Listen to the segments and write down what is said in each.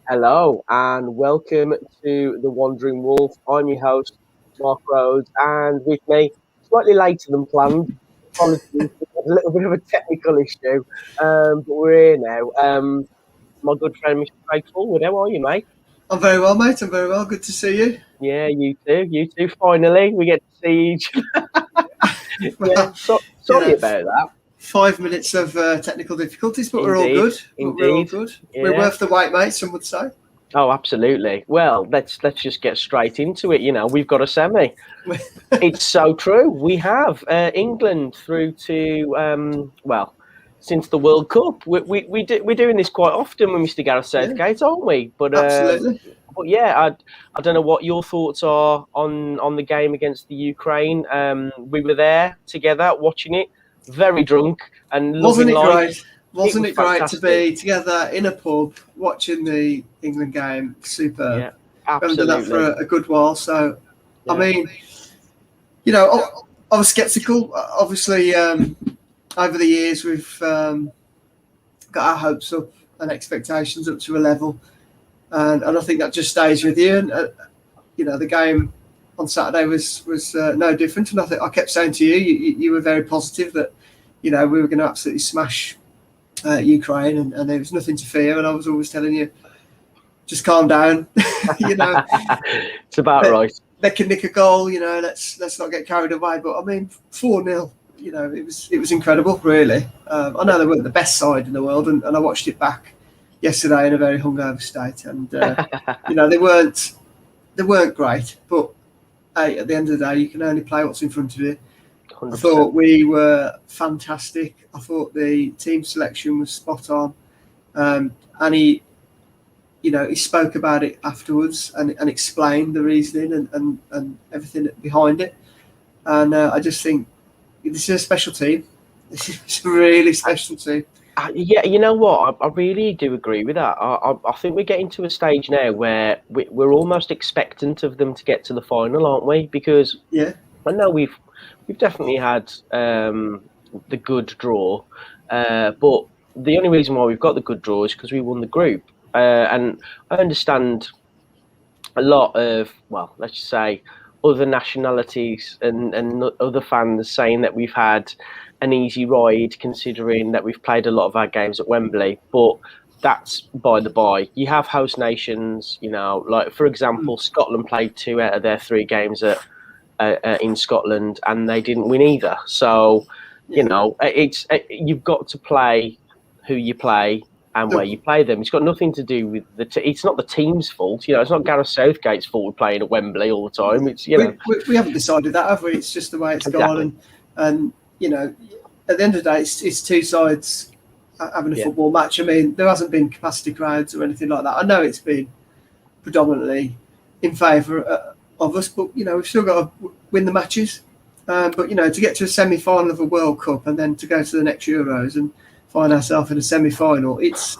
Hello and welcome to The Wandering Wolf. I'm your host, Mark Rhodes, and with me, slightly later than planned, apologies, we had a little bit of a technical issue, but we're here now. My good friend, Mr. Craig Forward, how are you, mate? I'm very well, mate. I'm very well. Good to see you. Yeah, you too, finally, we get to see each other. Yeah, Well, you sorry know, about that. 5 minutes of technical difficulties, but we're all Indeed, good. We're all indeed, good. We're yeah. worth the wait, mate. Some would say. Oh, absolutely. Well, let's just get straight into it. We've got a semi. It's so true. We have England through to since the World Cup. We're doing this quite often with Mr. Gareth Yeah, Southgate, aren't we? absolutely. But yeah, I don't know what your thoughts are on the game against the Ukraine. We were there together watching it, very drunk and Wasn't loving it life. great? It Wasn't was it great to fantastic. be together in a pub watching the England game? Superb. Yeah, We haven't done that for absolutely. a good while. So, I Yeah. mean, I was sceptical. Obviously, over the years, we've got our hopes up and expectations up to a level. And I think that just stays with you. And the game on Saturday was no different. And I kept saying to you were very positive that we were going to absolutely smash Ukraine, and there was nothing to fear. And I was always telling you, just calm down. you know, It's about they, right. they can nick a goal. Let's not get carried away. But I mean, 4-0. It was incredible, really. I know they weren't the best side in the world, and I watched it back yesterday in a very hungover state, and they weren't great, but hey, at the end of the day, you can only play what's in front of you. I 100%. thought we were fantastic. I thought the team selection was spot on, and he spoke about it afterwards and explained the reasoning and everything behind it. And I just think this is a special team. This is a really special team. Yeah, you know what? I really do agree with that. I think we're getting to a stage now where we're almost expectant of them to get to the final, aren't we? Because Yeah, I know we've definitely had the good draw, but the only reason why we've got the good draw is because we won the group. And I understand a lot of, well, let's just say, other nationalities and other fans saying that we've had an easy ride, considering that we've played a lot of our games at Wembley. But that's by the by. You have host nations, like for example, Scotland played 2 out of their 3 games in Scotland, and they didn't win either. So, yeah. it's you've got to play who you play and where The, you play them. It's got nothing to do with it's not the team's fault. It's not Gareth Southgate's fault we're playing at Wembley all the time. It's we haven't decided that, have we? It's just the way it's gone, exactly. and at the end of the day, it's two sides having a Yeah, football match. I mean, there hasn't been capacity crowds or anything like that. I know it's been predominantly in favour of us, but we've still got to win the matches. But to get to a semi-final of a World Cup and then to go to the next Euros and find ourselves in a semi-final, it's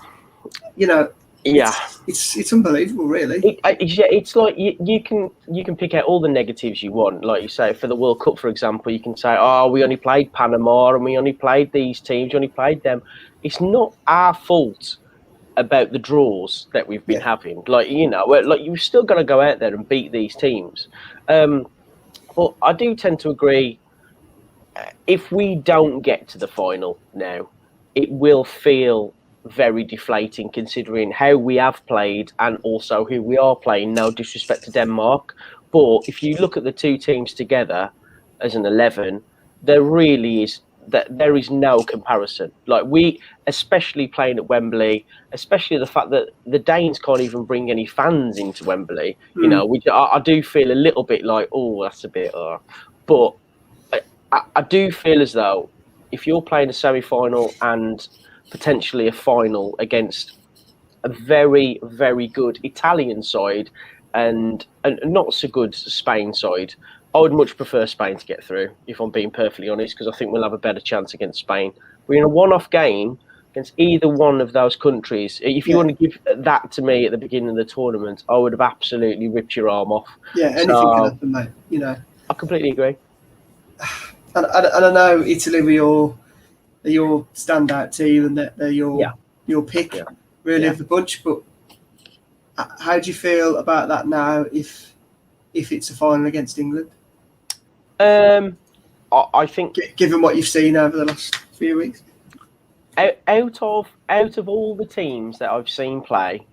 yeah. it's unbelievable, really. It's like you can pick out all the negatives you want. Like you say, for the World Cup, for example, you can say, "Oh, we only played Panama and we only played these teams, we only played them." It's not our fault about the draws that we've been Yeah, having. Like you've still got to go out there and beat these teams. But I do tend to agree. If we don't get to the final now, it will feel very deflating considering how we have played and also who we are playing. No disrespect to Denmark, but if you look at the 2 teams together as an 11, there really is there is no comparison. Like we, especially playing at Wembley, especially the fact that the Danes can't even bring any fans into Wembley. I do feel a little bit like, oh, that's a bit. But I do feel as though if you're playing a semi-final and potentially a final against a very, very good Italian side and not so good Spain side, I would much prefer Spain to get through, if I'm being perfectly honest, because I think we'll have a better chance against Spain. We're in a one-off game against either one of those countries. If you yeah, want to give that to me at the beginning of the tournament, I would have absolutely ripped your arm off. yeah. Anything can So happen, mate. I completely agree. And I know Italy were your standout team, and they're Yeah, your pick yeah, really yeah. of the bunch. But How do you feel about that now? If it's a final against England, I think given what you've seen over the last few weeks, out of all the teams that I've seen play,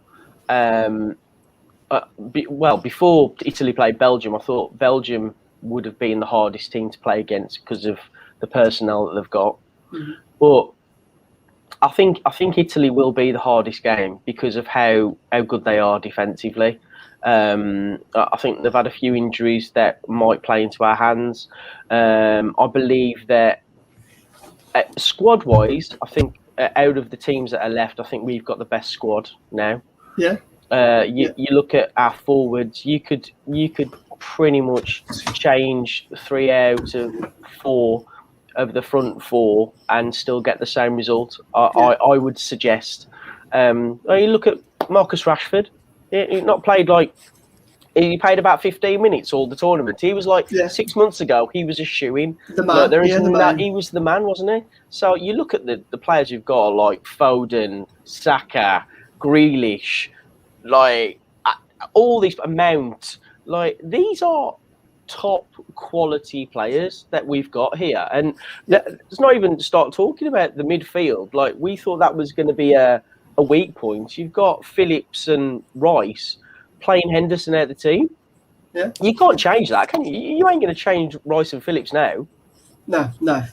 before Italy played Belgium, I thought Belgium would have been the hardest team to play against because of the personnel that they've got. Mm-hmm. But I think Italy will be the hardest game because of how good they are defensively. I think they've had a few injuries that might play into our hands. I believe that squad-wise, I think out of the teams that are left, I think we've got the best squad now. Yeah. You look at our forwards. You could pretty much change 3 out of 4 of the front 4 and still get the same result. I would suggest. You look at Marcus Rashford. He not played like he played about 15 minutes all the tournament. He was like 6 months ago. He was a shoo-in. The man. He was the man, wasn't he? So you look at the players you've got like Foden, Saka, Grealish, like all these Mount. Like these are top quality players that we've got here, and let's not even start talking about the midfield. Like we thought that was going to be a weak point. You've got Phillips and Rice playing Henderson out of the team. Yeah, you can't change that, can you? You ain't going to change Rice and Phillips now. No,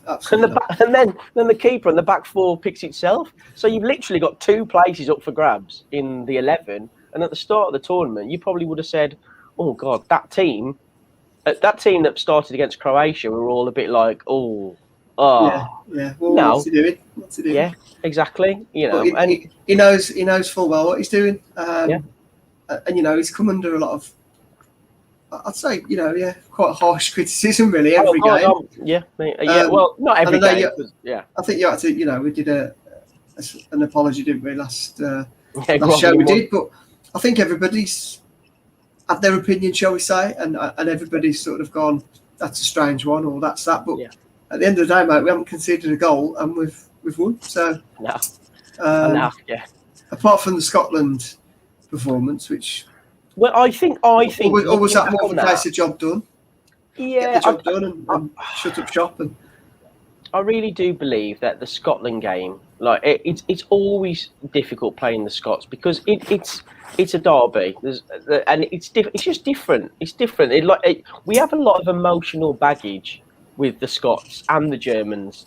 absolutely. And then the keeper and the back 4 picks itself. So you've literally got 2 places up for grabs in the 11. And at the start of the tournament, you probably would have said, "Oh God, that team that started against Croatia were all a bit like, yeah. Well, no. What's he doing? Yeah, exactly. You know, and he knows full well what he's doing. And he's come under a lot of, I'd say, quite harsh criticism really every game. Well, not every game. I think you had to, we did an apology, didn't we, last show we did, but I think everybody's had their opinion, shall we say, and everybody's sort of gone, that's a strange one, or that's that. But at the end of the day, mate, we haven't conceded a goal and we've won. So apart from the Scotland performance, which I think or was that more of a case of job done? Yeah, get the job done and shut up shop. And I really do believe that the Scotland game, like it's always difficult playing the Scots because it's a derby. And it's just different. It's different. We have a lot of emotional baggage with the Scots and the Germans,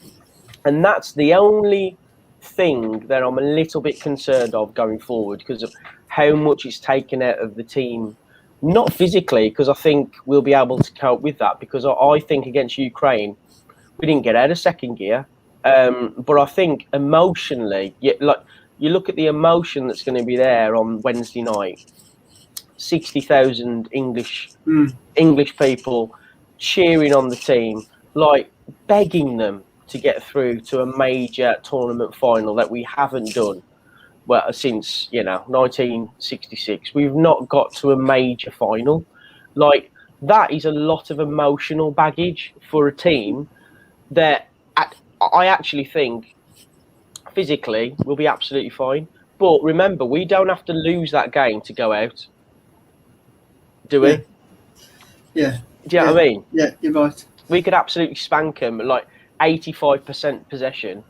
and that's the only thing that I'm a little bit concerned of going forward because of how much it's taken out of the team. Not physically, because I think we'll be able to cope with that. Because I think against Ukraine, we didn't get out of second gear. But I think emotionally, you look at the emotion that's going to be there on Wednesday night. 60,000 English people cheering on the team, like begging them to get through to a major tournament final that we haven't done. Well, since 1966, we've not got to a major final. Like that is a lot of emotional baggage for a team that I actually think physically we'll be absolutely fine. But remember, we don't have to lose that game to go out, do we? Yeah. Do you know what I mean? Yeah, you're right. We could absolutely spank them, like 85% possession.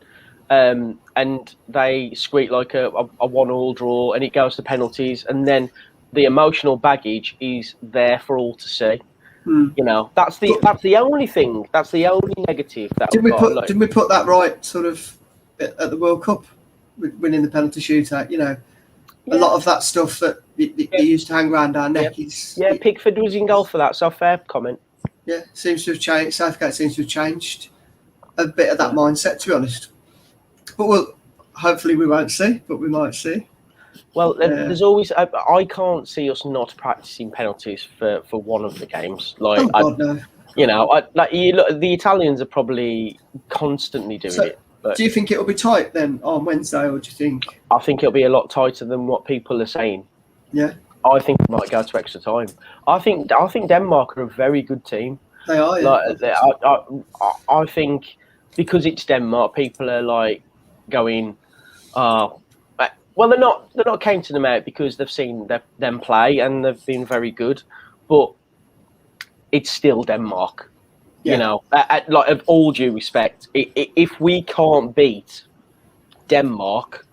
And they squeak like a 1-1 draw, and it goes to penalties, and then the emotional baggage is there for all to see. That's the only thing. That's the only negative that did we put that right sort of at the World Cup, winning the penalty shootout? A lot of that stuff that they used to hang around our neck is. Yeah, Pickford was in goal for that, so fair comment. Yeah, seems to have changed. Southgate seems to have changed a bit of that mindset, to be honest. But hopefully we won't see, but we might see. Well, there's always. I can't see us not practicing penalties for one of the games. Like, God, no. The Italians are probably constantly doing it. But do you think it'll be tight then on Wednesday, or do you think? I think it'll be a lot tighter than what people are saying. Yeah. I think it might go to extra time. I think Denmark are a very good team. They are. Yeah. I think because it's Denmark, people are like going, Well, they're not counting them out because they've seen them play and they've been very good, but it's still Denmark. Yeah. You know, like of all due respect, if we can't beat Denmark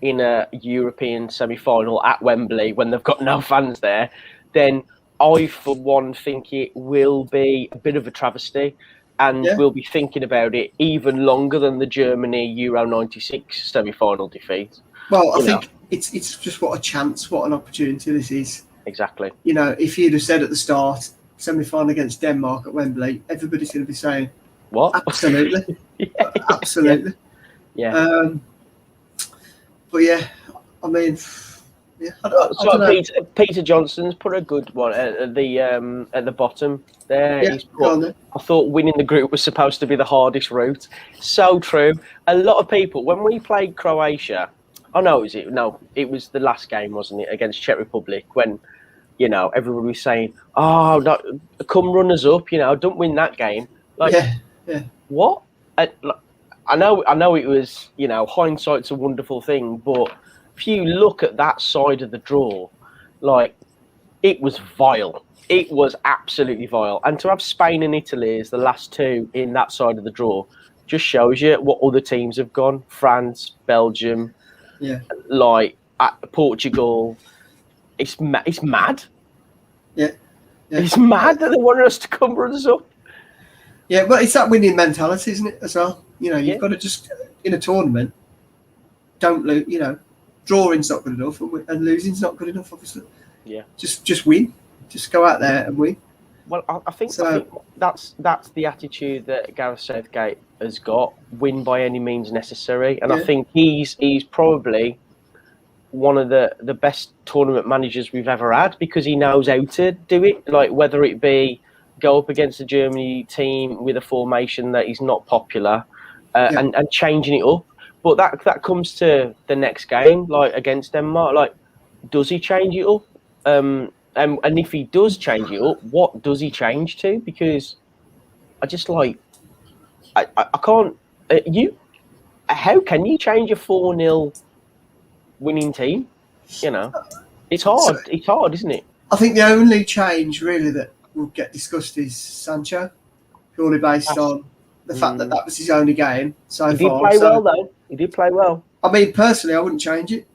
in a European semi-final at Wembley when they've got no fans there, then I, for one, think it will be a bit of a travesty, and we'll be thinking about it even longer than the Germany Euro '96 semi-final defeat. Well, I think it's just what a chance, what an opportunity this is. Exactly. You know, if you'd have said at the start, semi-final against Denmark at Wembley, everybody's going to be saying, "What? Absolutely, absolutely." Yeah. But yeah, I mean, yeah. I don't know. Peter Johnson's put a good one at the bottom there. Yeah, He's put, I thought winning the group was supposed to be the hardest route. So true. A lot of people, when we played Croatia, it was the last game, wasn't it, against Czech Republic, when, you know, everybody was saying, "Oh, no, come runners up, you know, don't win that game." Like, what? I know it was, you know, hindsight's a wonderful thing, but if you look at that side of the draw, like, it was vile. It was absolutely vile. And to have Spain and Italy as the last two in that side of the draw just shows you what other teams have gone. France, Belgium, like Portugal. It's mad. Yeah. It's mad that they wanted us to come runners up. Yeah, but it's that winning mentality, isn't it, as well? You know, you've got to just, in a tournament, don't lose, you know, drawing's not good enough and losing's not good enough, obviously. Yeah. Just win. Just go out there and win. Well, I think that's the attitude that Gareth Southgate has got. Win by any means necessary. And I think he's probably one of the best tournament managers we've ever had, because he knows how to do it. Like, whether it be go up against the Germany team with a formation that is not popular and changing it up. But that comes to the next game, like against Denmark. Like, does he change it up? And if he does change it up, what does he change to? Because I just I can't. How can you change a 4-0 winning team? You know, it's hard. It's hard, isn't it? I think the only change really that will get discussed is Sancho, purely based on the fact that was his only game so far. He did play well, though. He did play well. I mean, personally, I wouldn't change it.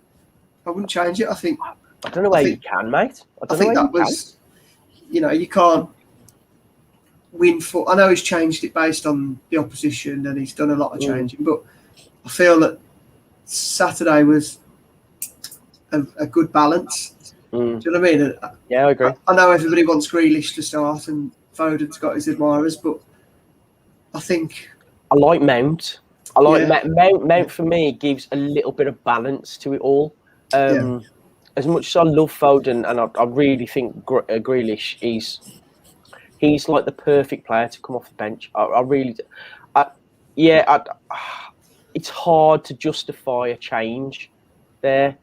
I think. I don't know where you can, mate. I think that was, you know, you can't win for. I know he's changed it based on the opposition and he's done a lot of changing, but I feel that Saturday was a good balance. Do you know what I mean? Yeah, I agree. I know everybody wants Grealish to start and Foden's got his admirers, but I think I like Mount. I like Mount. For me, gives a little bit of balance to it all. As much as I love Foden, and I really think Grealish he's like the perfect player to come off the bench. I really do. It's hard to justify a change there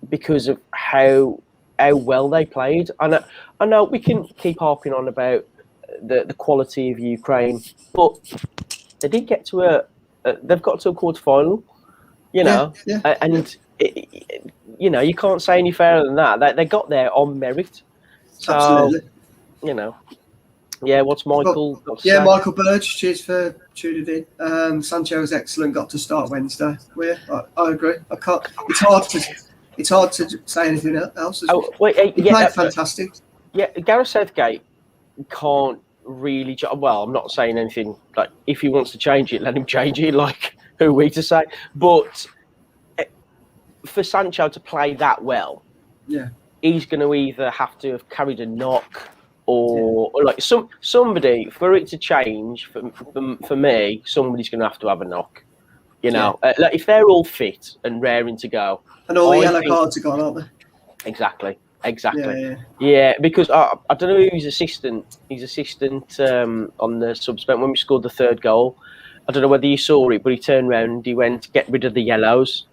because of how well they played. I know we can keep harping on about the quality of Ukraine, but they did get to they've got to a quarter final, you know, and. You know, you can't say any fairer than that. They got there on merit. So, absolutely. You know, what's Michael got to say? Michael Burge, cheers for tuning in. Sancho was excellent, got to start Wednesday. I agree. It's hard to say anything else. He played fantastic. Yeah, Gareth Southgate can't really... Well, I'm not saying anything, like, if he wants to change it, let him change it, like, who are we to say? But... for Sancho to play that well, he's going to either have to have carried a knock or like somebody, for it to change, for me, somebody's going to have a knock. You know, like if they're all fit and raring to go. And all the yellow cards are gone, aren't they? Exactly. Yeah, because I don't know who his assistant on the subs when we scored the third goal. I don't know whether you saw it, but he turned around and he went, get rid of the yellows.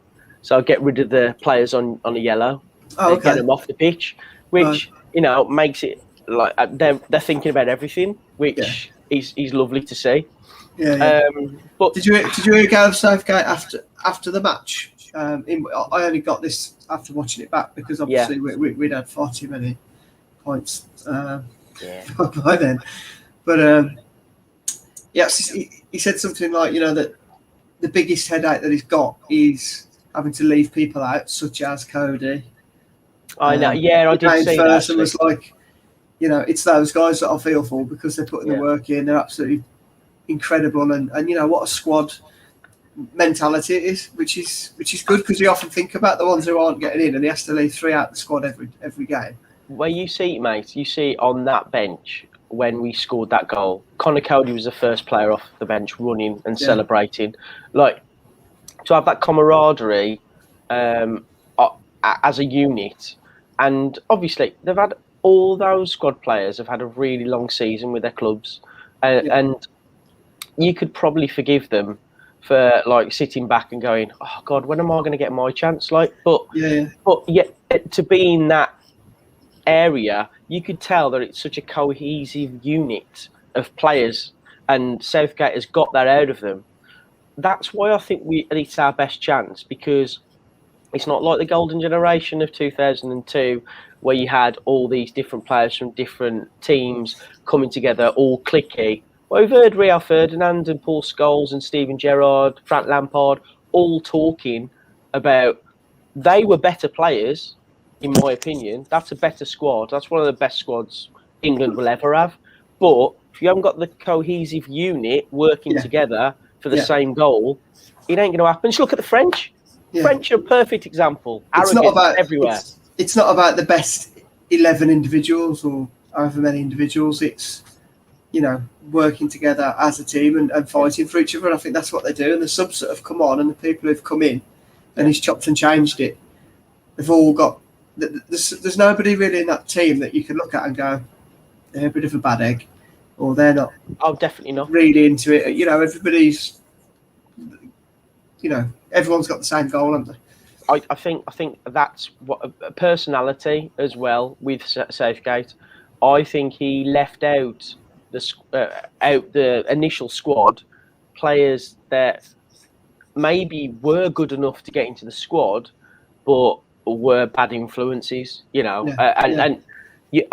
So get rid of the players on a yellow, get them off the pitch, which you know makes it like they're thinking about everything, which is lovely to see. But did you hear Gareth Southgate after the match? I only got this after watching it back because obviously we'd had far too many points by then. But he said something like, that the biggest headache that he's got is having to leave people out, such as Cody. I know. I did see that. And was like, it's those guys that I feel for because they're putting the work in. They're absolutely incredible, and what a squad mentality it is, which is good because we often think about the ones who aren't getting in, and he has to leave 3 out of the squad every game. Well, you see, mate, on that bench when we scored that goal, Connor Cody was the first player off the bench running and celebrating. Like, to have that camaraderie as a unit, and obviously they've had all those squad players have had a really long season with their clubs, and you could probably forgive them for like sitting back and going, "Oh God, when am I going to get my chance?" Like, but to be in that area, you could tell that it's such a cohesive unit of players, and Southgate has got that out of them. That's why I think it's our best chance, because it's not like the golden generation of 2002 where you had all these different players from different teams coming together, all cliquey. Well, we've heard Rio Ferdinand and Paul Scholes and Steven Gerrard, Frank Lampard, all talking about they were better players, in my opinion. That's a better squad. That's one of the best squads England will ever have. But if you haven't got the cohesive unit working together for the same goal, it ain't going to happen. Just look at the French. Yeah. French are a perfect example. Arrogance everywhere. It's not about the best 11 individuals or however many individuals. It's, working together as a team and fighting for each other. And I think that's what they do. And the subs that have come on and the people who've come in and he's chopped and changed it, they've all got... There's nobody really in that team that you can look at and go, they're a bit of a bad egg, or they're not. Oh, definitely not. Really into it. Everybody's... everyone's got the same goal, haven't they? I think that's what a personality as well with Southgate. I think he left out the initial squad players that maybe were good enough to get into the squad, but were bad influences. I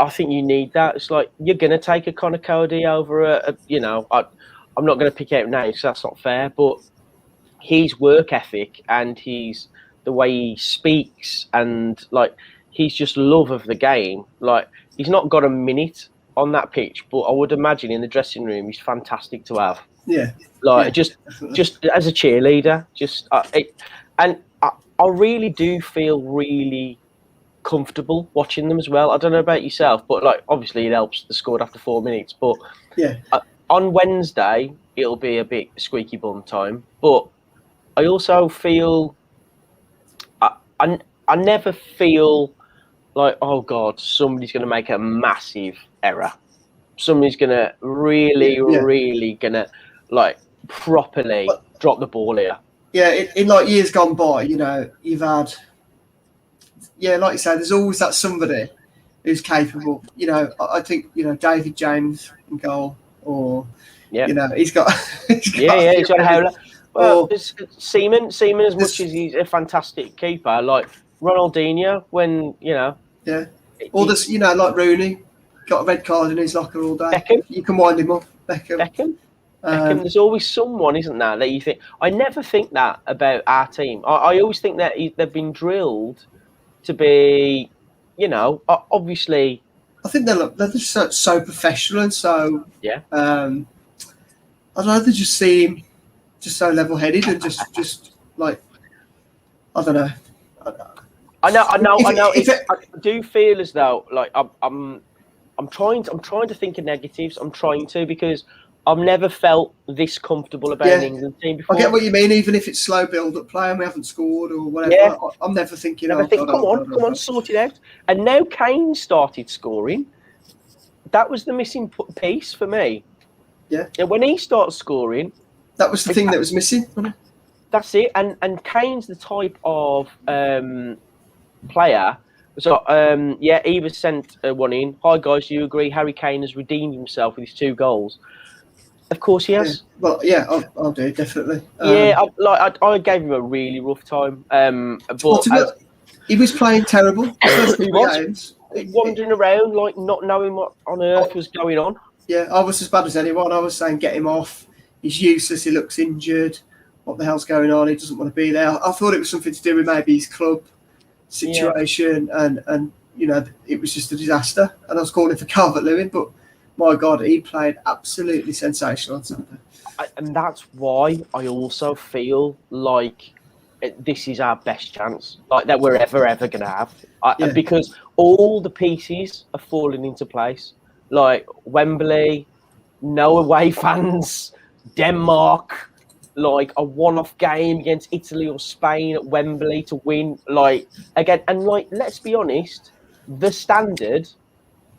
think you need that. It's like you're going to take a Connor Cody over I'm not going to pick out names because that's not fair, but his work ethic and the way he speaks and like he's just love of the game. Like he's not got a minute on that pitch, but I would imagine in the dressing room he's fantastic to have. Yeah. Just as a cheerleader, I really do feel really comfortable watching them as well. I don't know about yourself, but like obviously it helps they scored after 4 minutes. But on Wednesday it'll be a bit squeaky bum time. But I also feel I never feel like, oh God, somebody's going to make a massive error. Somebody's going to really going to like properly drop the ball here. Yeah, in like years gone by, you've had, like you say, there's always that somebody who's capable. I think, David James in goal, or, he's got he's got a howler. Well, Seaman, as much as he's a fantastic keeper, like Ronaldinho, when, Or this, like Rooney, got a red card in his locker all day. Beckham. You can wind him up. Beckham. There's always someone, isn't there, that you think... I never think that about our team. I always think that they've been drilled to be, obviously... I think they're just so professional and so... Yeah. I don't know, they just seem just so level-headed and just like... I don't know. I know. I do feel as though, like, I'm trying to think of negatives. I'm trying to, because... I've never felt this comfortable about an England team before. I get what you mean, even if it's slow build-up play and we haven't scored or whatever. Yeah. I'm never thinking, come on, sort it out. And now Kane started scoring. That was the missing piece for me. Yeah. And when he started scoring... That was the thing that was missing. That's it. And Kane's the type of player... So, Eva sent one in. Hi, guys, do you agree Harry Kane has redeemed himself with his 2 goals? Of course he Yeah. has. Well, yeah, I'll do definitely. I gave him a really rough time. But he was playing terrible the first he couple of was games. wandering around like not knowing what on earth was going on. Yeah, I was as bad as anyone. I was saying, get him off. He's useless. He looks injured. What the hell's going on? He doesn't want to be there. I thought it was something to do with maybe his club situation, and it was just a disaster. And I was calling for Calvert-Lewin, but my God, he played absolutely sensational on Saturday. And that's why I also feel like this is our best chance, like that we're ever going to have, because all the pieces are falling into place. Like Wembley, no away fans, Denmark, like a one-off game against Italy or Spain at Wembley to win. Like again, and like let's be honest, the standard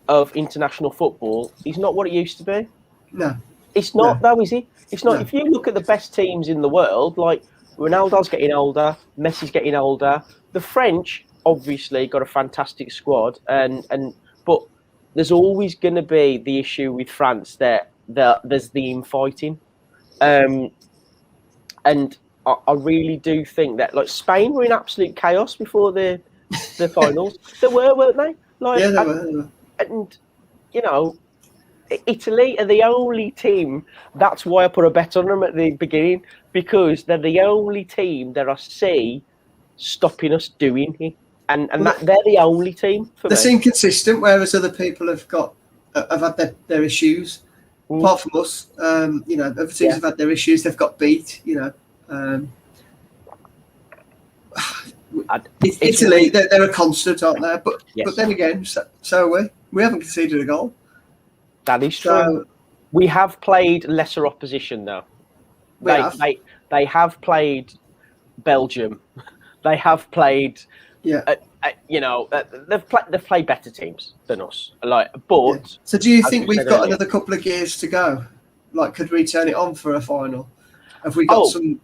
of international football is not what it used to be. No, it's not though, is it? It's not. No. If you look at the best teams in the world, like Ronaldo's getting older, Messi's getting older. The French obviously got a fantastic squad, but there's always going to be the issue with France that there's the infighting, and I really do think that like Spain were in absolute chaos before the finals. They were, weren't they? Like, yeah, they were. And Italy are the only team. That's why I put a bet on them at the beginning, because they're the only team that I see stopping us doing it, and they're the only team. They seem consistent, whereas other people have had their issues. Apart from us, other teams have had their issues. They've got beat. Italy, they're a constant, aren't they? But then again, so are we. We haven't conceded a goal. That is true. We have played lesser opposition, though. They have played Belgium. They have played. Yeah. They've played better teams than us. So do you think we've got another couple of gears to go? Like, could we turn it on for a final? Have we got some?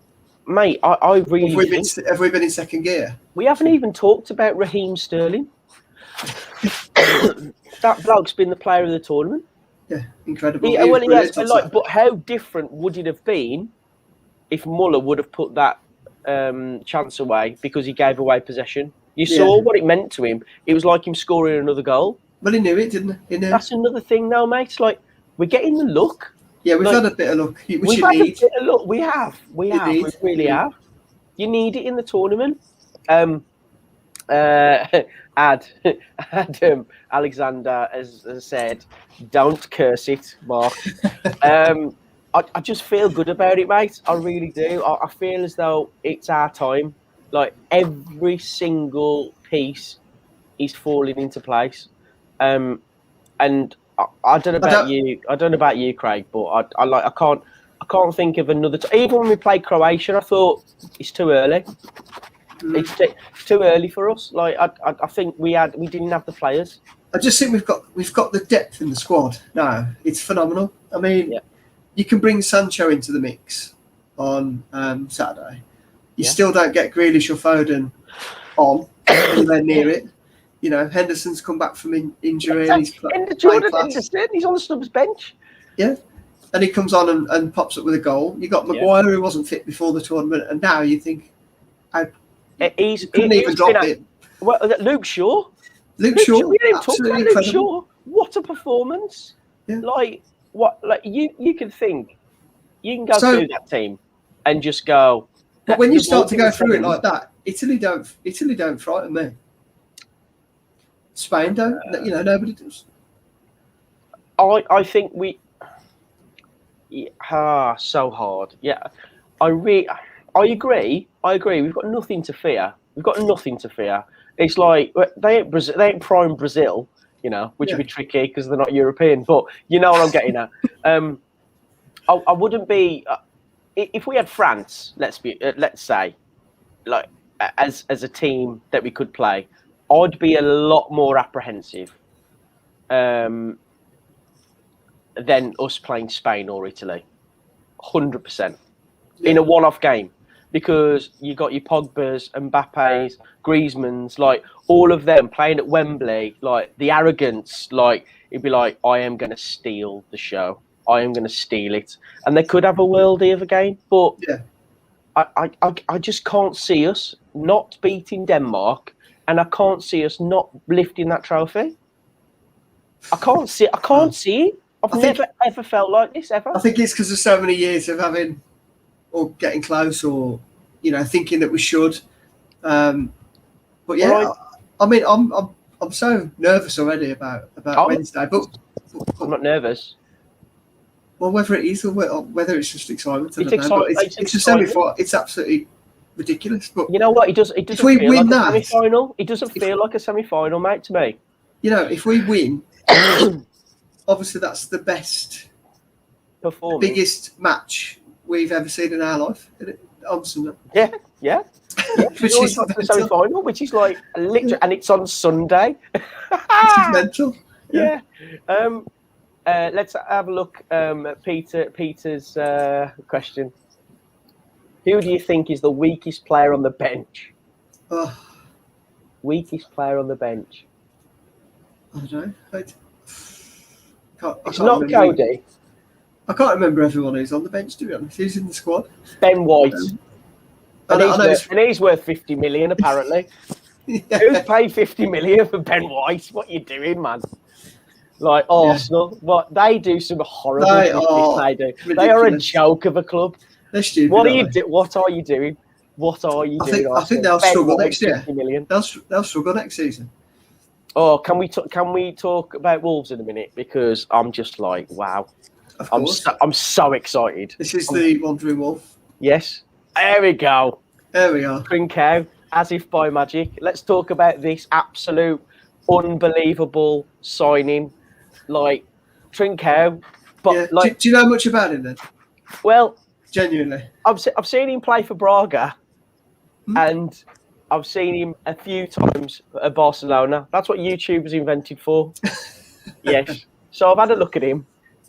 Mate, I really have we been in second gear? We haven't even talked about Raheem Sterling. That bloke's been the player of the tournament. Yeah, incredible. But how different would it have been if Muller would have put that chance away because he gave away possession? You saw what it meant to him. It was like him scoring another goal. Well, he knew it, didn't he? That's another thing, though, mate. It's like we're getting the luck. Yeah, we've had a bit of luck. We've had a bit of luck. We have. We really have. You need it in the tournament. Adam Alexander has said, "Don't curse it, Mark." I just feel good about it, mate. I really do. I feel as though it's our time. Like every single piece is falling into place. And I don't know about you. I don't know about you, Craig, but I can't think of another. Even when we played Croatia, I thought it's too early. It's too early for us. Like I think we didn't have the players. I just think we've got the depth in the squad now. It's phenomenal. I mean, you can bring Sancho into the mix on Saturday. You still don't get Grealish or Foden on anywhere near it. Henderson's come back from injury. And he's Jordan Henderson, he's on the subs bench. Yeah, and he comes on and pops up with a goal. You got Maguire, who wasn't fit before the tournament, and now you think, he's couldn't even drop it. Well, Luke Shaw. Luke Shaw, we didn't talk about Luke Shaw. What a performance! Yeah. You can think, you can go through that team and just go. But when you start to go through it like that, Italy don't frighten me. Spain don't. Nobody does. I think we. So hard. Yeah, I agree. We've got nothing to fear. It's like they ain't prime Brazil, which would be tricky because they're not European. But you know what I'm getting at. I wouldn't be if we had France. Let's say, like as a team that we could play. I'd be a lot more apprehensive than us playing Spain or Italy. 100% in a one-off game, because you got your Pogbas, Mbappes, Griezmanns, like all of them playing at Wembley. Like the arrogance, like it'd be like I am going to steal the show. I am going to steal it. And they could have a worldie of a game, but Yeah. I just can't see us not beating Denmark, and I can't see us not lifting that trophy. I can't see it. I've never ever felt like this ever. I think it's because of so many years of having or getting close, or thinking that we should. But yeah, Right. I mean, I'm so nervous already about Wednesday. But I'm not nervous. Well, whether it is or whether it's just excitement, I It's don't know. But excitement. it's a semi-final. It's absolutely ridiculous. But you know what? It doesn't if we feel win like a that, semi-final. It doesn't feel like a semi-final, mate, to me. If we win, obviously that's the best, Performance. biggest match we've ever seen in our life. Honestly. Yeah. Which is like the semi-final, which is like literally, and it's on Sunday. Which is mental. Yeah. Let's have a look at Peter's question. Who do you think is the weakest player on the bench? Weakest player on the bench? I don't know. It's not Cody. I can't remember everyone who's on the bench, to be honest. Who's in the squad? Ben White. And he's worth 50 million, apparently. Yeah. Who's paid 50 million for Ben White? What are you doing, man? Like Arsenal, what they do some horrible things. They do. Ridiculous. They are a joke of a club. They're stupid. What are you doing? What are you doing? I think they'll struggle next year. 50 million. They'll struggle next season. Oh, can we talk about Wolves in a minute? Because I'm just like, wow. Of course. I'm so excited. This is the Wandering Wolf. Yes. There we go. There we are. Trincao, as if by magic. Let's talk about this absolute unbelievable signing. Like Trincao. But do you know much about him then? Well, genuinely. I've seen him play for Braga, and I've seen him a few times at Barcelona. That's what YouTube was invented for. Yes. So I've had a look at him.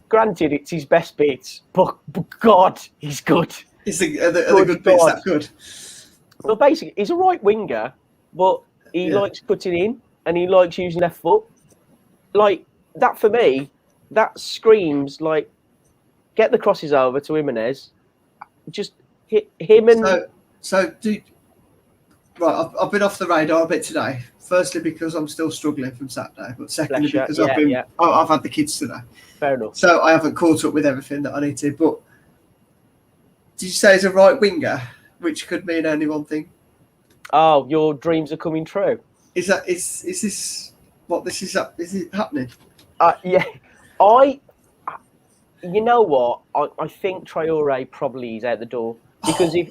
Granted, it's his best bits, but God, he's good. Are the good bits that good? Well, basically, he's a right winger, but he likes cutting in and he likes using left foot. Like, that for me, that screams, like, get the crosses over to Jimenez. Just hit him and... Right, I've been off the radar a bit today. Firstly, because I'm still struggling from Saturday, but secondly, because I've had the kids today. Fair enough. So I haven't caught up with everything that I need to. But did you say he's a right winger, which could mean only one thing? Oh, your dreams are coming true. Is this what this is? Is it happening? Yeah, you know what? I think Traore probably is out the door because if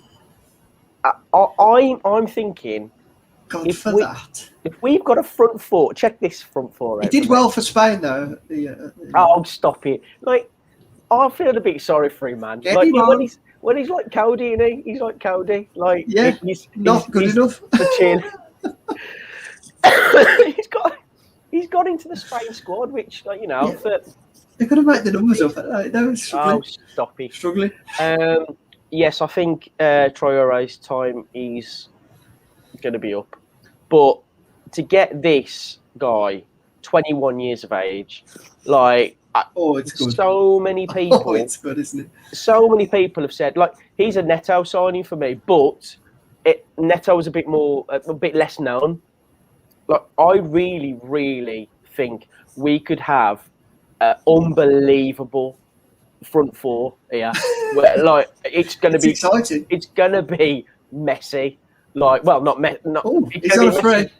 I'm thinking. God, if we've got a front four, check this front four out. He did well for Spain, though. Oh, stop it! Like, I feel a bit sorry for him, man. Like when he's like Cody, and he's like Cody. Like, he's not good enough. The chin. he's got into the Spain squad, which, like, you know, they're going to make the numbers up. They're struggling. Oh, stop it! Struggling. Yes, I think Traore's time is going to be up. But to get this guy, 21 years of age, like, it's good. So many people. Oh, it's good, isn't it? So many people have said, like, he's a Neto signing for me, but Neto was a bit less known. Like, I really, really think we could have an unbelievable front four here. Where, like, it's going to be exciting. It's going to be messy. Like, well, not. He's on a free.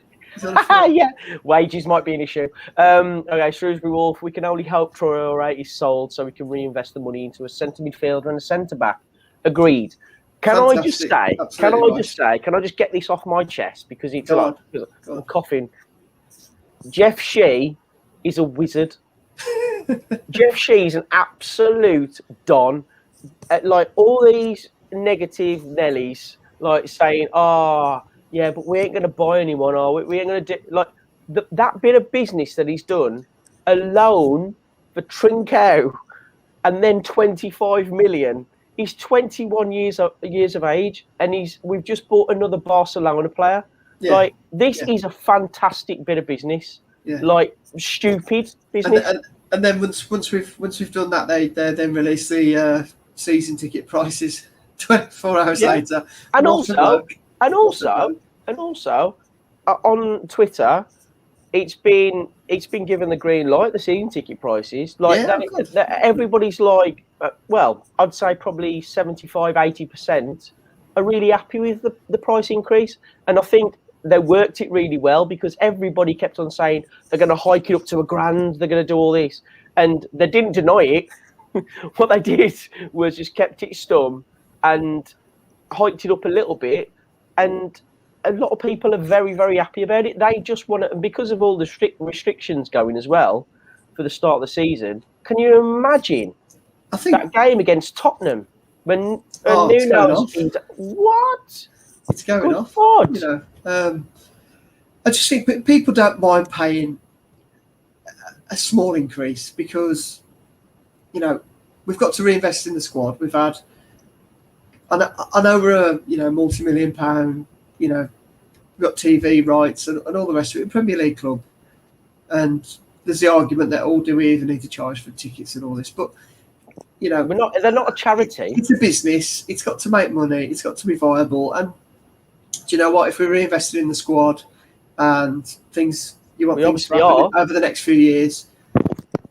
Yeah, wages might be an issue. Okay, Shrewsbury Wolf. We can only hope Traore is sold so we can reinvest the money into a centre midfielder and a centre back. Agreed. Can I just get this off my chest because it's I'm coughing. Jeff Shee is a wizard. Jeff Shee's an absolute don. Like, all these negative Nellies. Like, saying, yeah, but we ain't going to buy anyone, are we? We ain't going to do... Like, that bit of business that he's done alone for Trincao and then 25 million. He's 21 years of age and we've just bought another Barcelona player. Yeah. Like, this is a fantastic bit of business. Yeah. Like, stupid business. And then once we've done that, they then release the season ticket prices 24 hours later. And also on Twitter, it's been given the green light. The season ticket prices, everybody's like, well, I'd say probably 75-80% are really happy with the price increase, and I think they worked it really well because everybody kept on saying they're going to hike it up to $1,000, they're going to do all this, and they didn't deny it. What they did was just kept it stum and hiked it up a little bit, and a lot of people are very, very happy about it. They just want to, because of all the restrictions going as well for the start of the season. Can you imagine that game against Tottenham when Nuno's what? It's going off. God. You know, I just think people don't mind paying a small increase because, you know, we've got to reinvest in the squad. We've had, I know we're a multi-million pound, we've got TV rights and all the rest of it, Premier League club, and there's the argument that do we even need to charge for tickets and all this, but they're not a charity. It's a business. It's got to make money. It's got to be viable. And do you know what? If we're reinvesting in the squad and things, things to happen over the next few years,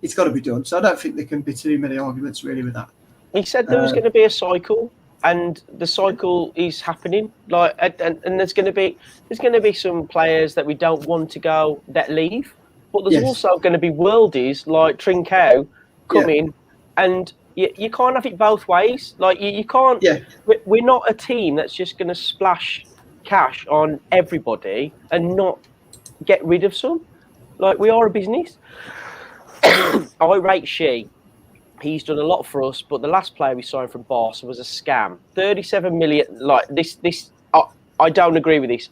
it's got to be done. So I don't think there can be too many arguments really with that. He said there was going to be a cycle, and the cycle is happening. And there's going to be some players that we don't want to go that leave, but there's also going to be worldies like Trincao coming, and you can't have it both ways. Like you can't. Yeah. We're not a team that's just going to splash cash on everybody and not get rid of some. Like, we are a business. I rate Shea. He's done a lot for us, but the last player we signed from Barca was a scam. 37 million. Like this. I don't agree with this.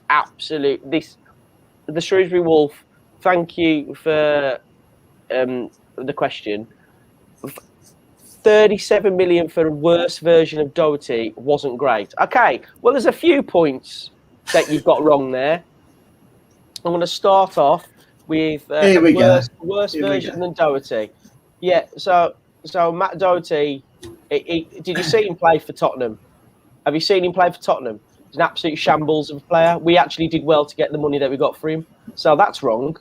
The Shrewsbury Wolf. Thank you for the question. 37 million for a worse version of Doherty wasn't great. Okay, well, there's a few points that you've got wrong there. I'm going to start off with worse version than Doherty. Yeah, so Matt Doherty, did you see him play for Tottenham? Have you seen him play for Tottenham? He's an absolute shambles of a player. We actually did well to get the money that we got for him. So that's wrong.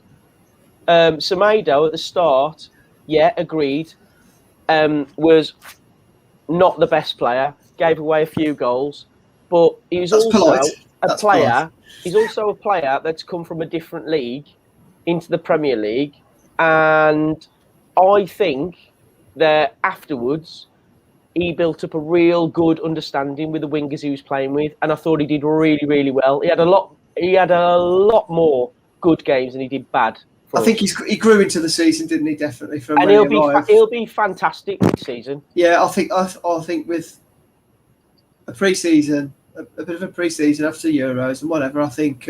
Semedo at the start, agreed, was not the best player, gave away a few goals, but he was a player. He's also a player that's come from a different league into the Premier League, and I think that afterwards he built up a real good understanding with the wingers he was playing with, and I thought he did really, really well. He had a lot more good games than he did bad. I think he grew into the season, didn't he? Definitely. And he'll be fantastic this season. Yeah, I think with a pre-season, a bit of a pre-season after Euros and whatever, I think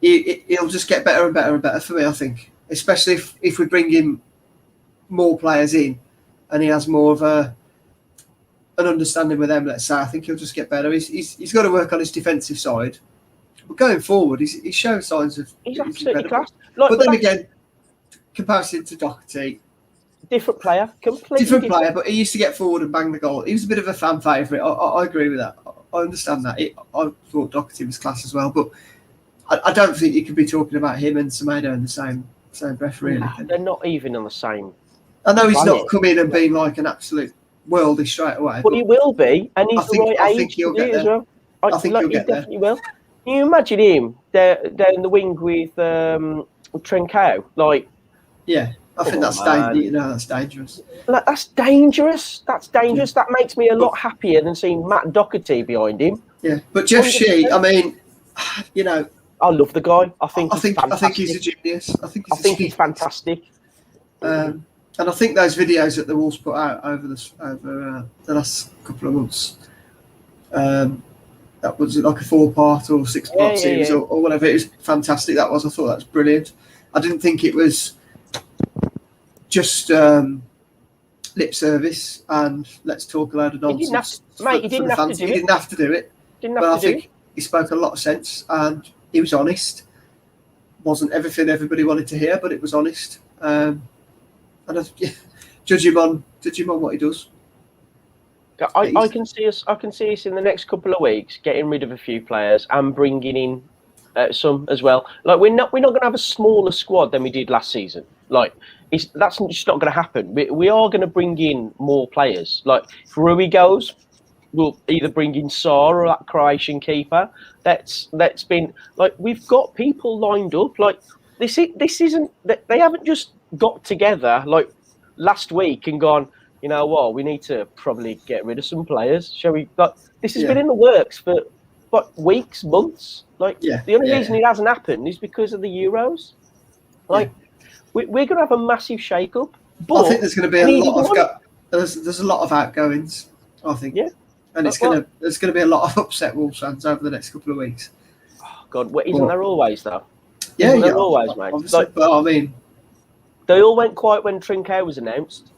he'll just get better and better and better for me. I think, especially if we bring in more players in, and he has more of an understanding with them. Let's say, I think he'll just get better. He's got to work on his defensive side. But going forward, he's shown signs of. He's absolutely class. But then again, comparison to Doherty, different player, completely different player. But he used to get forward and bang the goal. He was a bit of a fan favourite. I agree with that. I understand that. I thought Doherty was class as well, but I don't think you could be talking about him and Semedo in the same breath, really. They're not even on the same. I know he's not come in and been like an absolute worldie straight away. But he will be, and he's the right age. I think he'll get there. As well. I think he'll get there. Definitely will. Can you imagine him there in the wing with Trincao? I think that's dangerous. That's dangerous. That's dangerous. That's dangerous. That makes me a lot happier than seeing Matt Doherty behind him. Yeah, but Jeff Shea, I mean, I love the guy. I think he's a genius. I think he's fantastic. And I think those videos that the Wolves put out over the last couple of months, that was like a 4-part or 6-part series or whatever. It was fantastic. I thought that was brilliant. I didn't think it was just lip service and let's talk a load of nonsense. He didn't have to do it. But I think he spoke a lot of sense and he was honest. Wasn't everything everybody wanted to hear, but it was honest. And judge him on what he does. I can see us. I can see us in the next couple of weeks getting rid of a few players and bringing in some as well. Like we're not going to have a smaller squad than we did last season. Like that's just not going to happen. We are going to bring in more players. Like if Rui goes, we'll either bring in Saar or that Croatian keeper. That's been like we've got people lined up. Like this isn't. They haven't just got together like last week and gone, you know what, we need to probably get rid of some players. Shall we? Like this has been in the works for weeks, months. Like the only reason it hasn't happened is because of the Euros. Like we're going to have a massive shake-up. But I think there's going to be a lot of there's a lot of outgoings. I think. Yeah. And there's going to be a lot of upset Wolves fans over the next couple of weeks. Oh God, isn't there always though? Yeah, isn't there always, mate. Like, but I mean, they all went quiet when Trincao was announced.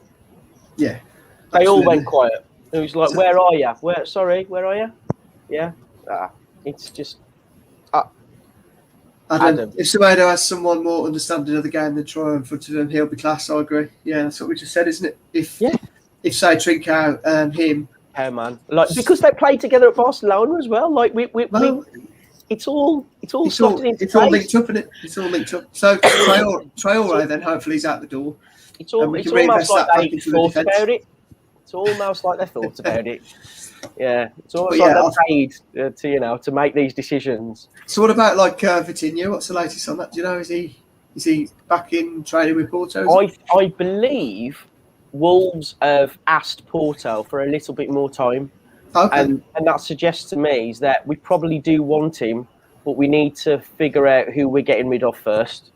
Yeah, they all went quiet. It was like, "Where are you? Where are you?" Yeah, it's just. Adam, if Semedo has someone more understanding of the game than Troy in front of him, he'll be class. I agree. Yeah, that's what we just said, isn't it? If say Trincao and him. Hey man, like because they played together at Barcelona as well. Like it's all linked up, isn't it? It's all linked up. So Traore then hopefully he's out the door. It's almost like they thought about it. It's almost like they thought about it. Yeah, it's almost like they're paid to make these decisions. So what about like Vitinha? What's the latest on that? Do you know? Is he back in training with Porto? I believe Wolves have asked Porto for a little bit more time. Okay. And that suggests to me is that we probably do want him, but we need to figure out who we're getting rid of first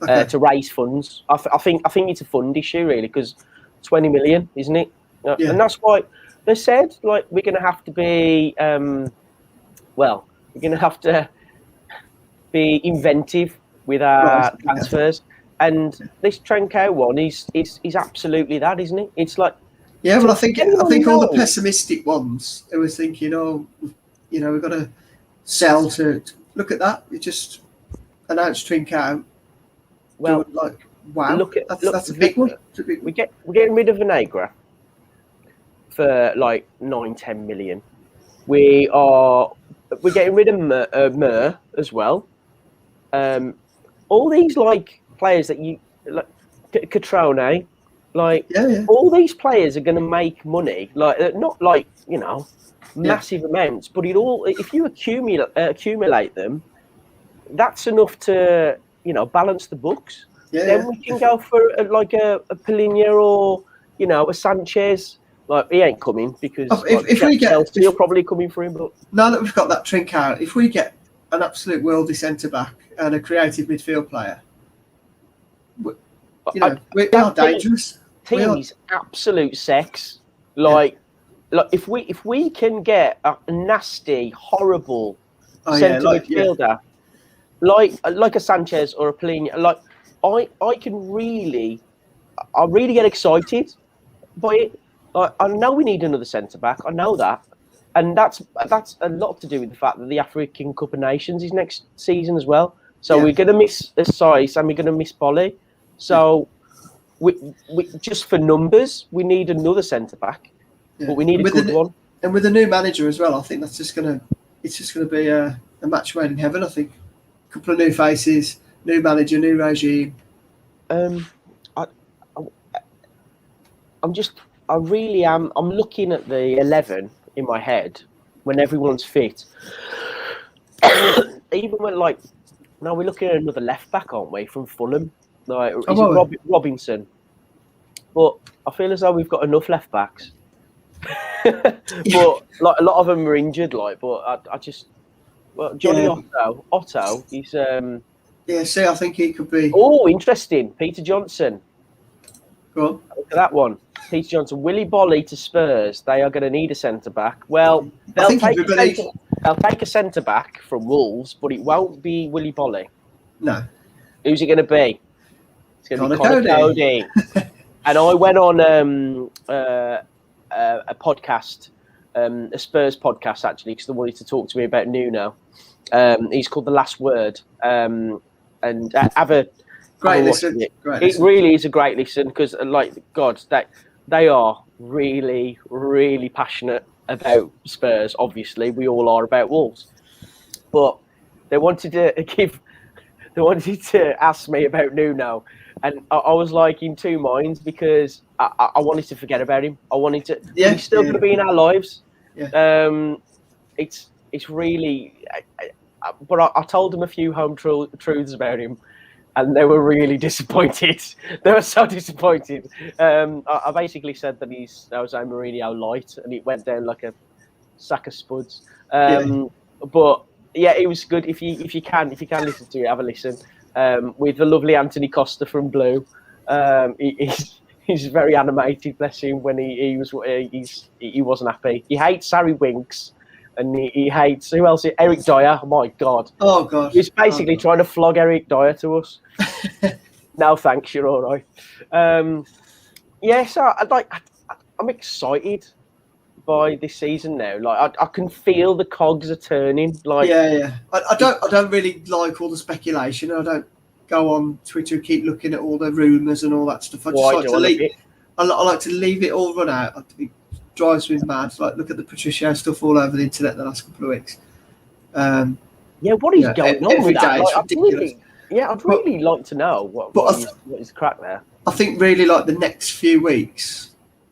to raise funds. I think it's a fund issue really because 20 million, isn't it? Yeah. And that's why they said like we're going to have to be we're going to have to be inventive with our transfers. Yeah. And this Trincao one is absolutely that, isn't it? It's like I think all the pessimistic ones they were thinking, we've got to sell to look at that. You just announced Trincao. Well, like wow, that's a big one. We're getting rid of Vinagre for like 9-10 million. We're getting rid of Mer as well. All these like players that you like Catrone, like all these players are going to make money, like not like massive amounts, but if you accumulate them, that's enough to balance the books. Then we can go for a Palhinha or a Sanchez. Like he ain't coming because if we get Chelsea, you're probably coming for him. But now that we've got that Trincao, if we get an absolute worldie centre back and a creative midfield player. We are dangerous. Team's absolute sex. Like if we can get a nasty, horrible centre midfielder, like a Sanchez or a Palhinha, like I really get excited by it. I know we need another centre back. I know that, and that's a lot to do with the fact that the African Cup of Nations is next season as well. So we're going to miss Saiss and we're going to miss Bolly. So we just for numbers, we need another centre back, but we need a good one. And with a new manager as well, I think it's just going to be a match made in heaven. I think a couple of new faces, new manager, new regime. I'm looking at the 11 in my head when everyone's fit. Even when now we're looking at another left back, aren't we, from Fulham? Like Robinson. But I feel as though we've got enough left backs. But like a lot of them are injured. But Johnny Otto. He's I think he could be. Oh, interesting. Peter Johnson. Go on. Look at that one. Peter Johnson, Willy Bolly to Spurs. They are going to need a centre back. Well, they'll take a centre back from Wolves, but it won't be Willy Bolly. No. Who's it going to be? It's going to be Conor Cody. And I went on a podcast, a Spurs podcast actually, because they wanted to talk to me about Nuno. He's called The Last Word, and have a Great I've listen. watched it. Great It listen. really is a great listen because, like, God, they are really, really passionate about Spurs. Obviously, we all are about Wolves, but they wanted to ask me about Nuno, and I was like in two minds because I wanted to forget about him. I wanted to, Yeah, but he's still going to be in our lives. Yeah. It's really, but I told them a few home truths about him, and they were really disappointed. They were so disappointed. I basically said that he's Jose Mourinho light, and it went down like a sack of spuds. But yeah, it was good. If you can listen to it, have a listen. With the lovely Anthony Costa from Blue. He's very animated, bless him. When he wasn't happy. He hates Harry Winks, and he hates who else? Eric Dyer. Oh my God. Oh God. He's basically trying to flog Eric Dyer to us. No thanks, you're all right. So I'm excited by this season now. Like I can feel the cogs are turning. Like I don't really like all the speculation. I don't go on Twitter and keep looking at all the rumours and all that stuff. I like to leave it all run out. It drives me mad. Like look at the Patricio stuff all over the internet the last couple of weeks. What is going on with that? I'd really like to know what is the crack there. I think really like the next few weeks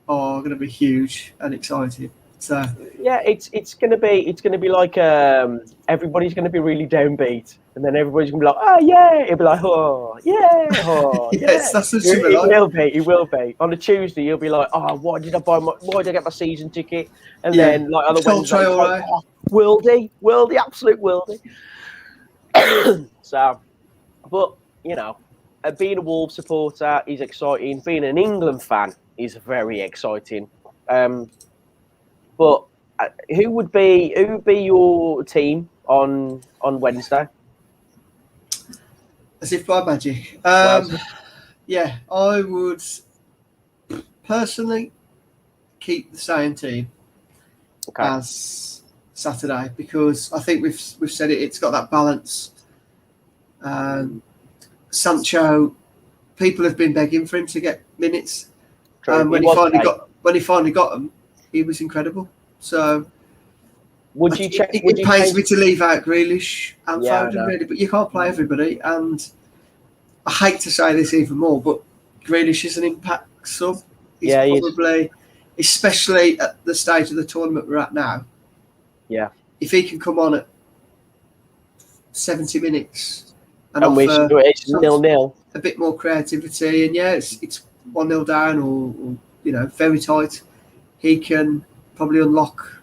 are going to be huge and exciting. So it's going to be like everybody's going to be really downbeat, and then everybody's going to be like, oh yeah, it'll be like, oh yeah, oh yes, that's what it will be. On a Tuesday, you'll be like, oh, why did I get my season ticket? And then like on the Wednesday, like, oh, worldy, absolute worldy. So, but you know, being a Wolves supporter is exciting. Being an England fan is very exciting. But who would be your team on Wednesday? As if by magic. Yeah, I would personally keep the same team as Saturday because I think we've said it. It's got that balance. Sancho, people have been begging for him to get minutes. When he finally got them, he was incredible. So, would you check? It pains me to leave out Grealish and Foden, really, but you can't play everybody. And I hate to say this even more, but Grealish is an impact sub. He's probably, especially at the stage of the tournament we're at now. Yeah. If he can come on at 70 minutes and offer it's 0-0, a bit more creativity, and it's 1-0 down or very tight, he can probably unlock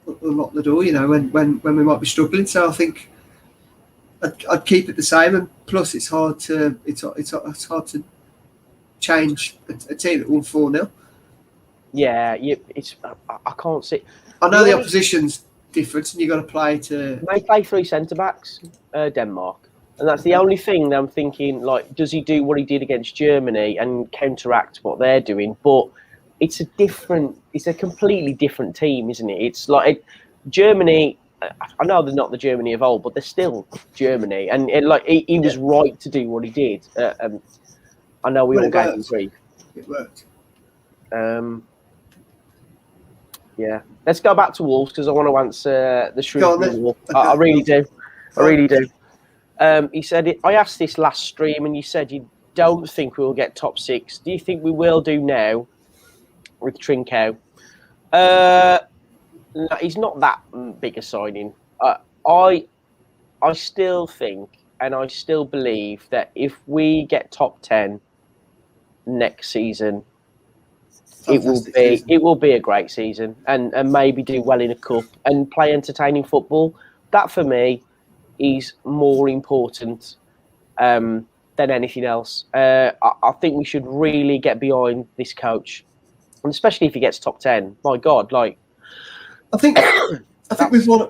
the door, when we might be struggling. So I think I'd keep it the same, and plus it's hard to change a team that won 4-0. Yeah, I can't see. I know the opposition's different, and you've got to play to. They play 3 centre backs, Denmark, and that's the only thing that I'm thinking. Like, does he do what he did against Germany and counteract what they're doing? But it's a completely different team, isn't it? It's like Germany. I know they're not the Germany of old, but they're still Germany, and he was right to do what he did. I know we all gave him grief. It worked. Yeah, let's go back to Wolves because I want to answer the Shrewsbury Wolf. I really do. He said, I asked this last stream, and you said you don't think we will get top 6. Do you think we will do now with Trincao? No, he's not that big a signing. I still think, and I still believe that if we get top 10 next season, it will be a great season, and maybe do well in a cup and play entertaining football. That for me is more important than anything else. I think we should really get behind this coach, and especially if he gets top 10. My God, like I think we've won.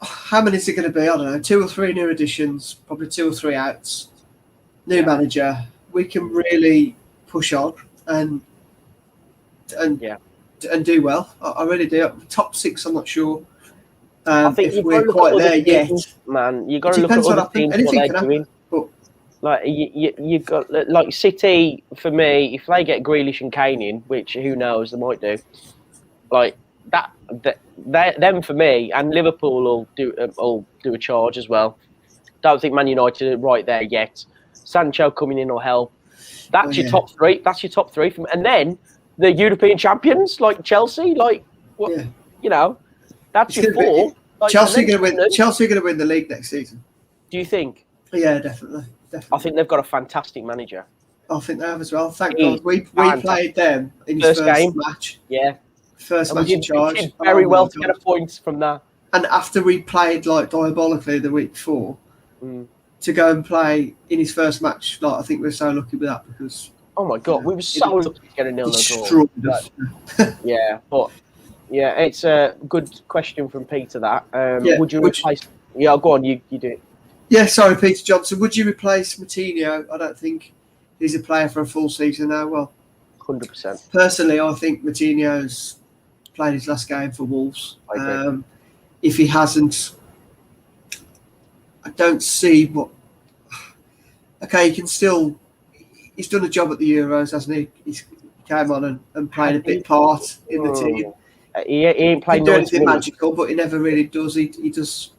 How many is it going to be? I don't know. 2 or 3 new additions, probably 2 or 3 outs. New manager. We can really push on and do well. I really do. Top 6, I'm not sure. I think if we're quite there yet, man. You got to look at other teams what they're doing. But Like you got like City for me. If they get Grealish and Kane in, which who knows they might do, like them for me, and Liverpool will do a charge as well. Don't think Man United are right there yet. Sancho coming in will help. That's your top three. That's your top three from, and then the European champions like Chelsea, like what you know, that's your four. Chelsea are going to win. Chelsea are going to win the league next season. Do you think? Yeah, definitely. I think they've got a fantastic manager. I think they have as well. Thank God we played them in his first game. Match. Yeah, first match in charge. We did very well to get a point from that. And after we played like diabolically the week before, to go and play in his first match, like I think we're so lucky with that because. Oh my God, we were so lucky to get a 0-0 draw. Yeah, but yeah, it's a good question from Peter. That would you replace? Yeah, go on, you do it. Yeah, sorry, Peter Johnson. Would you replace Moutinho? I don't think he's a player for a full season now. Well, 100%. Personally, I think Moutinho's played his last game for Wolves. If he hasn't, I don't see what. Okay, he can still. He's done a job at the Euros, hasn't he? He came on and played a big part in the team. He ain't playing anything magical, but he never really does. He does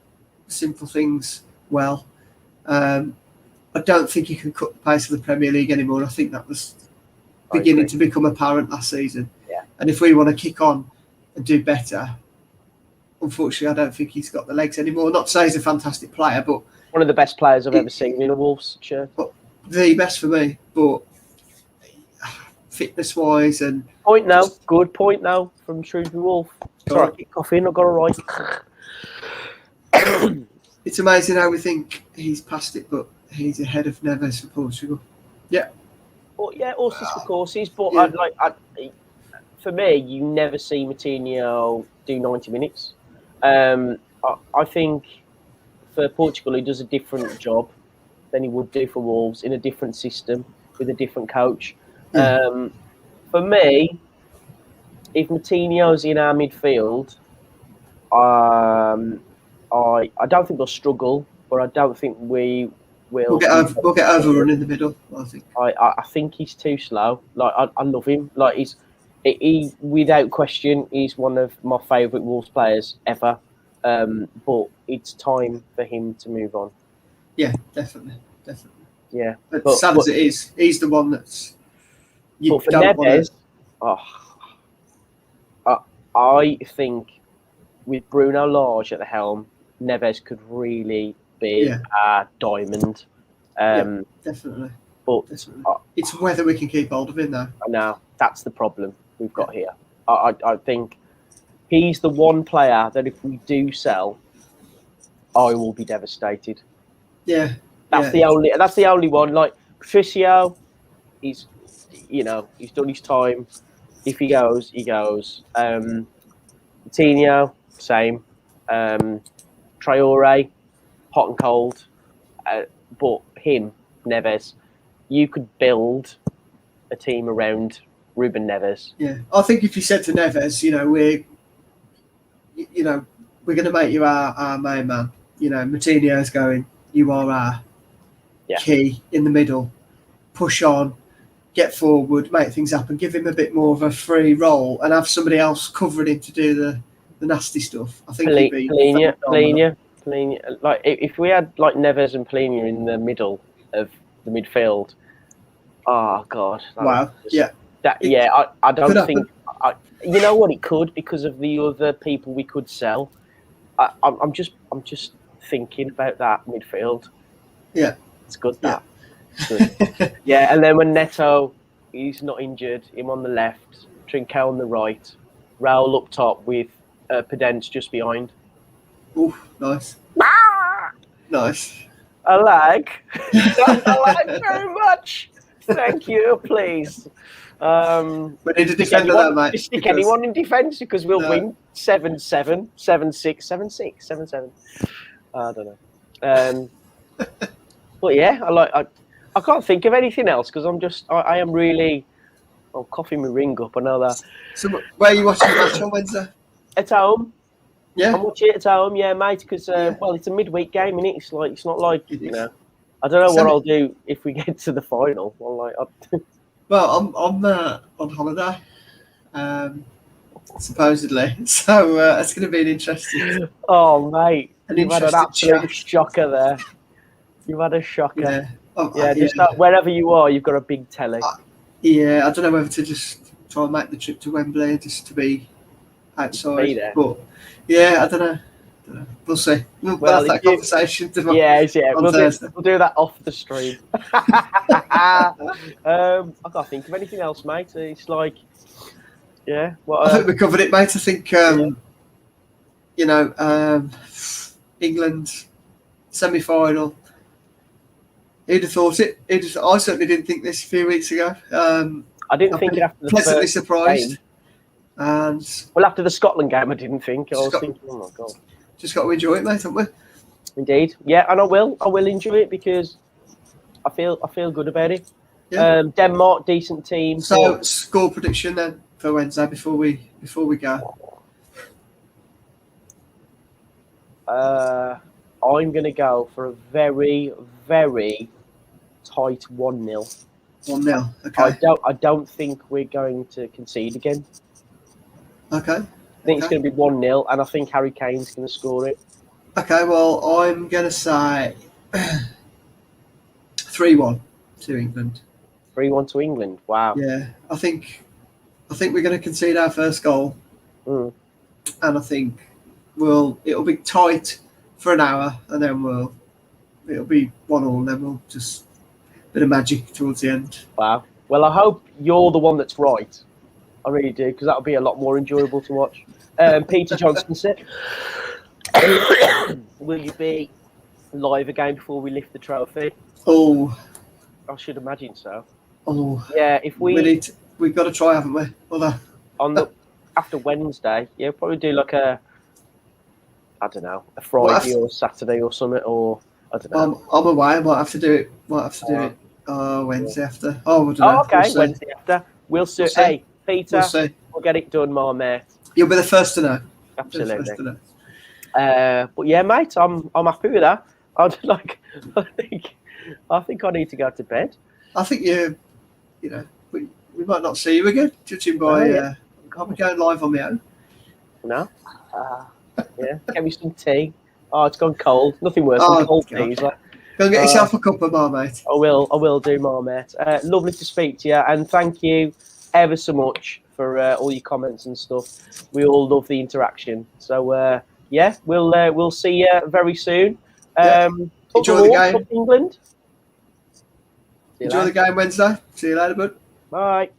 simple things well. I don't think he can cut the pace of the Premier League anymore. I think that was beginning to become apparent last season. Yeah. And if we want to kick on and do better, unfortunately, I don't think he's got the legs anymore. Not to say he's a fantastic player, but one of the best players I've ever seen in a Wolves shirt. The best for me, but fitness-wise and point now, good point now from Shrewsbury Wolf. Sorry, I keep coughing. I've got it right. It's amazing how we think he's past it, but he's ahead of Neves for Portugal. Yeah. Well, yeah, horses for courses, but for me, you never see Moutinho do 90 minutes. I think for Portugal, he does a different job than he would do for Wolves in a different system with a different coach. For me, if Moutinho's in our midfield, I don't think they'll struggle, but I don't think we will. We'll get overrun in the middle. I think. I think he's too slow. Like I love him. Like he without question, he's one of my favourite Wolves players ever. But it's time for him to move on. Yeah, definitely. Yeah, but sad as it is, he's the one that's. But for Neves, I think with Bruno Lage at the helm, Neves could really be a diamond. Definitely. But it's whether we can keep hold of him now. I know that's the problem we've got here. I think he's the one player that if we do sell, I will be devastated. Yeah. That's the only one. Like Patricio, he's done his time. If he goes, he goes. Coutinho, same. Traore, hot and cold. But him, Neves, you could build a team around Ruben Neves. Yeah, I think if you said to Neves, we're going to make you our main man. Moutinho's going. You are our key in the middle. Push on, get forward, make things happen. Give him a bit more of a free role, and have somebody else covering him to do the nasty stuff. I think Palhinha. Like if we had like Neves and Palhinha in the middle of the midfield, oh God! Wow! I don't think. You know what? It could because of the other people we could sell. I'm just thinking about that midfield. Yeah, it's good. That. Good. Yeah, and then when Neto he's not injured, him on the left, Trincao on the right, Raul up top with Pedence just behind. Ooh, nice. Nice. I like very much. Thank you, please. We need to defend that, mate. Stick anyone in defence because we'll win 7-7, 7-6, 7-6, 7-7. I don't know. But yeah, I can't think of anything else because I am really coughing my ring up. I know that. So where are you watching the match on Wednesday? At home. Yeah. I'm watching it at home, yeah, mate. Because it's a midweek game, innit? It's not like I don't know what So- I'll do if we get to the final. Well, I'm on holiday, supposedly. So it's going to be an interesting Oh, mate, you've had an interesting absolute chat. shocker there. You've had a shocker. Yeah. Yeah, just wherever you are, you've got a big telly. Yeah, I don't know whether to just try and make the trip to Wembley just to be outside. Be there. But yeah, I don't know. We'll see. We'll Well, have that if you- conversation tomorrow. Yeah. on We'll Thursday. do that off the stream. I can't think of anything else, mate. It's like, yeah. What? I think we covered it, mate. I think you know, England semi-final. Who'd have thought it? I certainly didn't think this a few weeks ago. I didn't think it after the pleasantly first surprised, game. and Well, after the Scotland game, I didn't think. I was thinking, oh my god. just got to enjoy it, mate, haven't we? Indeed, yeah, and I will enjoy it because I feel good about it. Yeah. Denmark, decent team. So, score prediction then for Wednesday before we go. I'm going to go for a very, very tight 1-0. 1-0. Okay. I don't think we're going to concede again. Okay. I think it's going to be 1-0, and I think Harry Kane's going to score it. Okay. Well, I'm going to say 3-1 to England. 3-1 to England. Wow. Yeah, I think we're going to concede our first goal, Mm. and I think it'll be tight for an hour, and then it'll be 1-1, and then we'll just a bit of magic towards the end. Wow. Well, I hope you're the one that's right. I really do, because that'll be a lot more enjoyable to watch. Peter Johnson said, will you be live again before we lift the trophy? Oh, I should imagine so. Yeah. If We've got to try, haven't we? On the after Wednesday, yeah, probably do like a Friday or Saturday or something, or I don't know. I'm away. I might have to do it. Wednesday after. Oh, I don't know. Okay, We'll see. Wednesday after. We'll see. see. Hey, Peter, We'll see. we'll get it done, my mate. You'll be the first to know. Absolutely. But yeah, mate, I'm happy with that. I think I need to go to bed. I think we might not see you again, judging by I'll be going live on my own. No. Yeah, get me some tea. Oh, it's gone cold. Nothing worse than cold tea. Go and get yourself a cup of Marmite. I will do, Marmite. Lovely to speak to you, and thank you ever so much for all your comments and stuff. We all love the interaction. So yeah, we'll see you very soon. Enjoy the game, England. Enjoy the game Wednesday. See you later, bud. Bye.